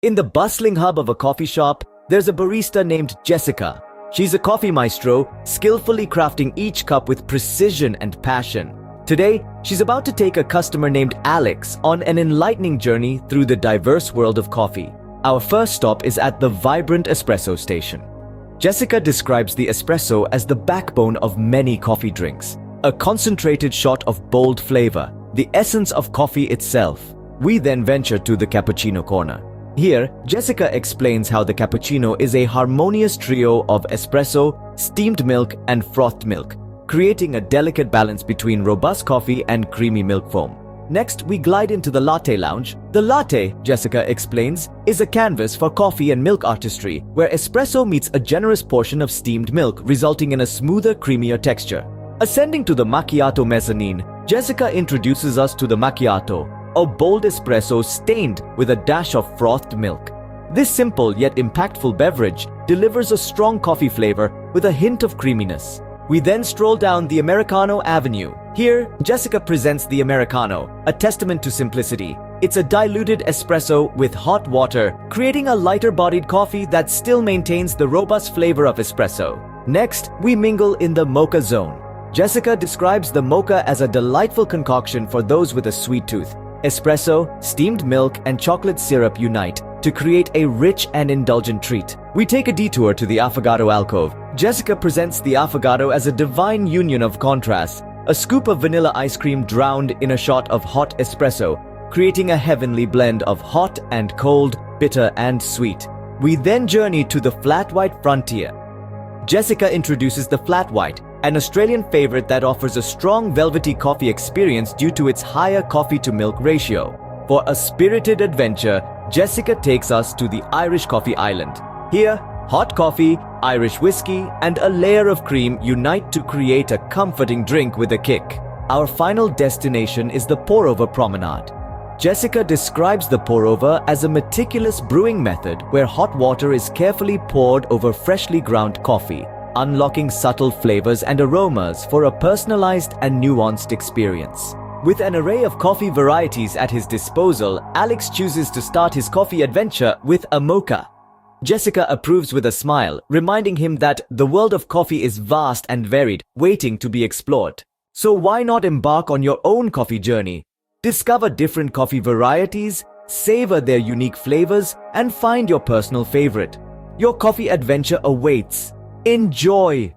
In the bustling hub of a coffee shop, there's a barista named Jessica. She's a coffee maestro, skillfully crafting each cup with precision and passion. Today, she's about to take a customer named Alex on an enlightening journey through the diverse world of coffee. Our first stop is at the vibrant espresso station. Jessica describes the espresso as the backbone of many coffee drinks, a concentrated shot of bold flavor, the essence of coffee itself. We then venture to the cappuccino corner. Here, Jessica explains how the cappuccino is a harmonious trio of espresso, steamed milk, and frothed milk, creating a delicate balance between robust coffee and creamy milk foam. Next, we glide into the latte lounge. The latte, Jessica explains, is a canvas for coffee and milk artistry, where espresso meets a generous portion of steamed milk, resulting in a smoother, creamier texture. Ascending to the macchiato mezzanine, Jessica introduces us to the macchiato, a bold espresso stained with a dash of frothed milk. This simple yet impactful beverage delivers a strong coffee flavor with a hint of creaminess. We then stroll down the Americano Avenue. Here, Jessica presents the Americano, a testament to simplicity. It's a diluted espresso with hot water, creating a lighter-bodied coffee that still maintains the robust flavor of espresso. Next, we mingle in the mocha zone. Jessica describes the mocha as a delightful concoction for those with a sweet tooth. Espresso, steamed milk, and chocolate syrup unite to create a rich and indulgent treat. We take a detour to the affogato alcove. Jessica presents the affogato as a divine union of contrasts, a scoop of vanilla ice cream drowned in a shot of hot espresso, creating a heavenly blend of hot and cold, bitter and sweet. We then journey to the flat white frontier. Jessica introduces the flat white, an Australian favorite that offers a strong velvety coffee experience due to its higher coffee-to-milk ratio. For a spirited adventure, Jessica takes us to the Irish coffee island. Here, hot coffee, Irish whiskey, and a layer of cream unite to create a comforting drink with a kick. Our final destination is the pour-over promenade. Jessica describes the pour-over as a meticulous brewing method where hot water is carefully poured over freshly ground coffee, unlocking subtle flavors and aromas for a personalized and nuanced experience. With an array of coffee varieties at his disposal, Alex chooses to start his coffee adventure with a mocha. Jessica approves with a smile, reminding him that the world of coffee is vast and varied, waiting to be explored. So why not embark on your own coffee journey? Discover different coffee varieties, savor their unique flavors, and find your personal favorite. Your coffee adventure awaits. Enjoy!